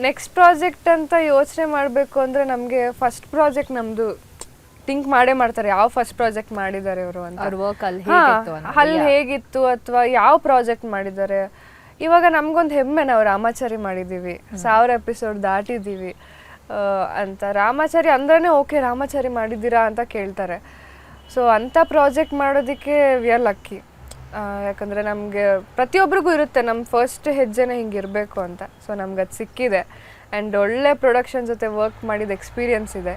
Next project ಅಂತ ಯೋಚನೆ ಮಾಡಬೇಕು ಅಂದರೆ ನಮಗೆ ಫಸ್ಟ್ ಪ್ರಾಜೆಕ್ಟ್ ನಮ್ಮದು ಥಿಂಕ್ ಮಾಡ್ತಾರೆ ಯಾವ ಫಸ್ಟ್ ಪ್ರಾಜೆಕ್ಟ್ ಮಾಡಿದ್ದಾರೆ ಅವರು ಅಂತ. ಅವ್ರ ವರ್ಕ್ ಅಲ್ಲಿ ಹೇಗಿತ್ತು ಅಥವಾ ಯಾವ ಪ್ರಾಜೆಕ್ಟ್ ಮಾಡಿದ್ದಾರೆ. ಇವಾಗ ನಮ್ಗೊಂದು ಹೆಮ್ಮೆ, ನಾವು ರಾಮಾಚಾರಿ ಮಾಡಿದ್ದೀವಿ, 1000 ಎಪಿಸೋಡ್ ದಾಟಿದ್ದೀವಿ ಅಂತ. ರಾಮಾಚಾರಿ ಅಂದ್ರೇ ಓಕೆ ರಾಮಾಚಾರಿ ಮಾಡಿದ್ದೀರಾ ಅಂತ ಕೇಳ್ತಾರೆ. ಸೊ ಅಂಥ ಪ್ರಾಜೆಕ್ಟ್ ಮಾಡೋದಕ್ಕೆ ವಿ ಆರ್ ಲಕ್ಕಿ. ಯಾಕಂದರೆ ನಮಗೆ ಪ್ರತಿಯೊಬ್ಬರಿಗೂ ಇರುತ್ತೆ ನಮ್ಮ ಫಸ್ಟ್ ಹೆಜ್ಜೆನೇ ಹಿಂಗಿರಬೇಕು ಅಂತ. ಸೊ ನಮ್ಗೆ ಅದು ಸಿಕ್ಕಿದೆ ಆ್ಯಂಡ್ ಒಳ್ಳೆ ಪ್ರೊಡಕ್ಷನ್ ಜೊತೆ ವರ್ಕ್ ಮಾಡಿದ ಎಕ್ಸ್ಪೀರಿಯನ್ಸ್ ಇದೆ.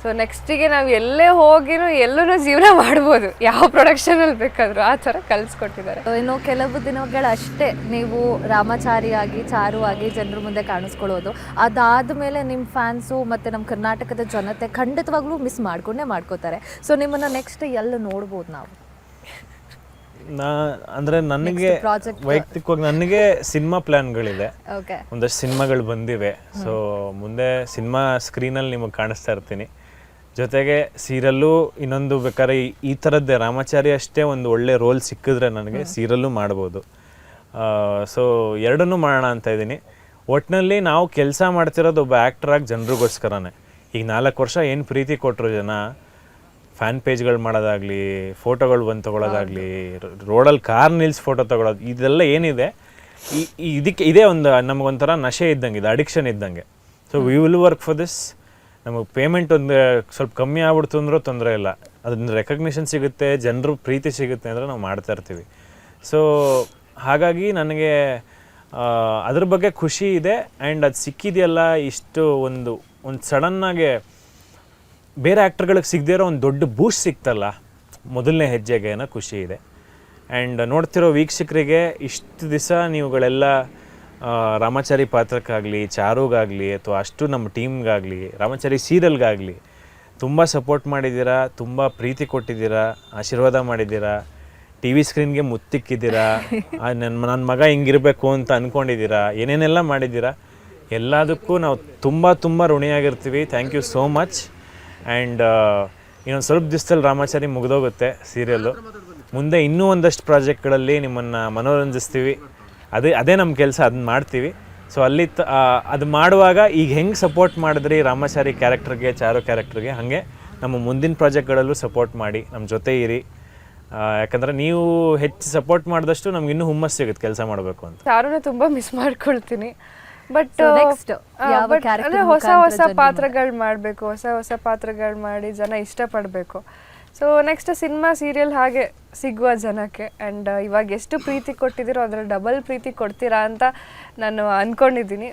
ಸೊ ನೆಕ್ಸ್ಟಿಗೆ ನಾವು ಎಲ್ಲೇ ಹೋಗಿನೂ ಎಲ್ಲೂ ಜೀವನ ಮಾಡ್ಬೋದು, ಯಾವ ಪ್ರೊಡಕ್ಷನಲ್ಲಿ ಬೇಕಾದರೂ ಆ ಥರ ಕಲಿಸ್ಕೊಟ್ಟಿದ್ದಾರೆ. ಇನ್ನು ಕೆಲವು ದಿನಗಳಷ್ಟೇ ನೀವು ರಾಮಾಚಾರಿ ಆಗಿ ಚಾರು ಆಗಿ ಜನರ ಮುಂದೆ ಕಾಣಿಸ್ಕೊಳ್ಳೋದು. ಅದಾದಮೇಲೆ ನಿಮ್ಮ ಫ್ಯಾನ್ಸು ಮತ್ತು ನಮ್ಮ ಕರ್ನಾಟಕದ ಜನತೆ ಖಂಡಿತವಾಗ್ಲೂ ಮಿಸ್ ಮಾಡ್ಕೋತಾರೆ. ಸೊ ನಿಮ್ಮನ್ನು ನೆಕ್ಸ್ಟ್ ಎಲ್ಲ ನೋಡ್ಬೋದು ನಾವು? ಅಂದರೆ ನನಗೆ ವೈಯಕ್ತಿಕವಾಗಿ ನನಗೆ ಸಿನಿಮಾ ಪ್ಲ್ಯಾನ್ಗಳಿದೆ, ಒಂದಷ್ಟು ಸಿನಿಮಾಗಳು ಬಂದಿವೆ. ಸೊ ಮುಂದೆ ಸಿನಿಮಾ ಸ್ಕ್ರೀನಲ್ಲಿ ನಿಮಗೆ ಕಾಣಿಸ್ತಾ ಇರ್ತೀನಿ. ಜೊತೆಗೆ ಸೀರಿಯಲ್ಲು ಇನ್ನೊಂದು ಬೇಕಾದ್ರೆ ಈ ಥರದ್ದೇ ರಾಮಾಚಾರಿ ಅಷ್ಟೇ ಒಂದು ಒಳ್ಳೆ ರೋಲ್ ಸಿಕ್ಕಿದ್ರೆ ನನಗೆ ಸೀರಿಯಲ್ಲು ಮಾಡ್ಬೋದು. ಸೊ ಎರಡನ್ನೂ ಮಾಡೋಣ ಅಂತ ಇದ್ದೀನಿ. ಒಟ್ಟಿನಲ್ಲಿ ನಾವು ಕೆಲಸ ಮಾಡ್ತಿರೋದು ಒಬ್ಬ ಆ್ಯಕ್ಟ್ರಾಗಿ ಜನರಿಗೋಸ್ಕರನೇ. ಈಗ 4 ವರ್ಷ ಏನು ಪ್ರೀತಿ ಕೊಟ್ಟರು ಜನ, ಫ್ಯಾನ್ ಪೇಜ್ಗಳು ಮಾಡೋದಾಗಲಿ, ಫೋಟೋಗಳು ಬಂದು ತೊಗೊಳೋದಾಗಲಿ, ರೋಡಲ್ಲಿ ಕಾರ್ ನಿಲ್ಸಿ ಫೋಟೋ ತೊಗೊಳೋದು, ಇದೆಲ್ಲ ಏನಿದೆ ಇದಕ್ಕೆ ಇದೇ ಒಂದು ನಮಗೊಂಥರ ನಶೆ ಇದ್ದಂಗೆ, ಇದು ಅಡಿಕ್ಷನ್ ಇದ್ದಂಗೆ. So we will work for this. ನಮಗೆ ಪೇಮೆಂಟ್ ಒಂದು ಸ್ವಲ್ಪ ಕಮ್ಮಿ ಆಗ್ಬಿಡ್ತು ಅಂದರೂ ತೊಂದರೆ ಇಲ್ಲ, ಅದರಿಂದ ರೆಕಗ್ನಿಷನ್ ಸಿಗುತ್ತೆ, ಜನರು ಪ್ರೀತಿ ಸಿಗುತ್ತೆ ಅಂದರೆ ನಾವು ಮಾಡ್ತಾ ಇರ್ತೀವಿ. ಸೊ ಹಾಗಾಗಿ ನನಗೆ ಅದ್ರ ಬಗ್ಗೆ ಖುಷಿ ಇದೆ. ಆ್ಯಂಡ್ ಅದು ಸಿಕ್ಕಿದೆಯಲ್ಲ, ಇಷ್ಟು ಒಂದು ಸಡನ್ನಾಗೆ ಬೇರೆ ಆ್ಯಕ್ಟರ್ಗಳಿಗೆ ಸಿಗದೇ ಇರೋ ಒಂದು ದೊಡ್ಡ ಬೂಸ್ಟ್ ಸಿಕ್ತಲ್ಲ ಮೊದಲನೇ ಹೆಜ್ಜೆಗೆ ಅನ್ನೋ ಖುಷಿ ಇದೆ. ಆ್ಯಂಡ್ ನೋಡ್ತಿರೋ ವೀಕ್ಷಕರಿಗೆ ಇಷ್ಟು ದಿವಸ ನೀವುಗಳೆಲ್ಲ ರಾಮಾಚಾರಿ ಪಾತ್ರಕ್ಕಾಗಲಿ, ಚಾರುಗಾಗಲಿ, ಅಥವಾ ಅಷ್ಟು ನಮ್ಮ ಟೀಮ್ಗಾಗಲಿ, ರಾಮಾಚಾರಿ ಸೀರಿಯಲ್ಗಾಗಲಿ ತುಂಬ ಸಪೋರ್ಟ್ ಮಾಡಿದ್ದೀರಾ, ತುಂಬ ಪ್ರೀತಿ ಕೊಟ್ಟಿದ್ದೀರಾ, ಆಶೀರ್ವಾದ ಮಾಡಿದ್ದೀರಾ, ಟಿ ವಿ ಸ್ಕ್ರೀನ್ಗೆ ಮುತ್ತಿಕ್ಕಿದ್ದೀರಾ, ನನ್ನ ಮಗ ಹಿಂಗಿರಬೇಕು ಅಂತ ಅಂದ್ಕೊಂಡಿದ್ದೀರಾ, ಏನೇನೆಲ್ಲ ಮಾಡಿದ್ದೀರಾ. ಎಲ್ಲದಕ್ಕೂ ನಾವು ತುಂಬ ಋಣಿಯಾಗಿರ್ತೀವಿ. Thank you so much. And ಇನ್ನೊಂದು ಸ್ವಲ್ಪ ದಿವಸದಲ್ಲಿ ರಾಮಾಚಾರಿ ಮುಗಿದೋಗುತ್ತೆ ಸೀರಿಯಲ್ಲು. ಮುಂದೆ ಇನ್ನೂ ಒಂದಷ್ಟು ಪ್ರಾಜೆಕ್ಟ್ಗಳಲ್ಲಿ ನಿಮ್ಮನ್ನು ಮನೋರಂಜಿಸ್ತೀವಿ. ಅದೇ ನಮ್ಮ ಕೆಲಸ, ಅದನ್ನ ಮಾಡ್ತೀವಿ. ಸೊ ಅಲ್ಲಿ ಅದು ಮಾಡುವಾಗ ಈಗ ಹೆಂಗೆ ಸಪೋರ್ಟ್ ಮಾಡಿದ್ರಿ ರಾಮಾಚಾರಿ ಕ್ಯಾರೆಕ್ಟರ್ಗೆ, ಚಾರು ಕ್ಯಾರೆಕ್ಟರ್ಗೆ, ಹಾಗೆ ನಮ್ಮ ಮುಂದಿನ ಪ್ರಾಜೆಕ್ಟ್ಗಳಲ್ಲೂ ಸಪೋರ್ಟ್ ಮಾಡಿ, ನಮ್ಮ ಜೊತೆ ಇರಿ. ಯಾಕಂದರೆ ನೀವು ಹೆಚ್ಚು ಸಪೋರ್ಟ್ ಮಾಡಿದಷ್ಟು ನಮ್ಗೆ ಇನ್ನೂ ಹುಮ್ಮಸ್ಸು ಸಿಗುತ್ತೆ ಕೆಲಸ ಮಾಡಬೇಕು ಅಂತ. ಚಾರುನ ತುಂಬ ಮಿಸ್ ಮಾಡ್ಕೊಳ್ತೀನಿ. ಬಟ್ ಅಂದರೆ ಹೊಸ ಪಾತ್ರಗಳು ಮಾಡಬೇಕು, ಹೊಸ ಪಾತ್ರಗಳು ಮಾಡಿ ಜನ ಇಷ್ಟಪಡಬೇಕು. ಸೊ ನೆಕ್ಸ್ಟ್ ಸಿನಿಮಾ ಸೀರಿಯಲ್ ಹಾಗೆ ಸಿಗುವ ಜನಕ್ಕೆ. ಆ್ಯಂಡ್ ಇವಾಗ ಎಷ್ಟು ಪ್ರೀತಿ ಕೊಟ್ಟಿದ್ದೀರೋ ಅದರ ಡಬಲ್ ಪ್ರೀತಿ ಕೊಡ್ತೀರಾ ಅಂತ ನಾನು ಅಂದ್ಕೊಂಡಿದ್ದೀನಿ.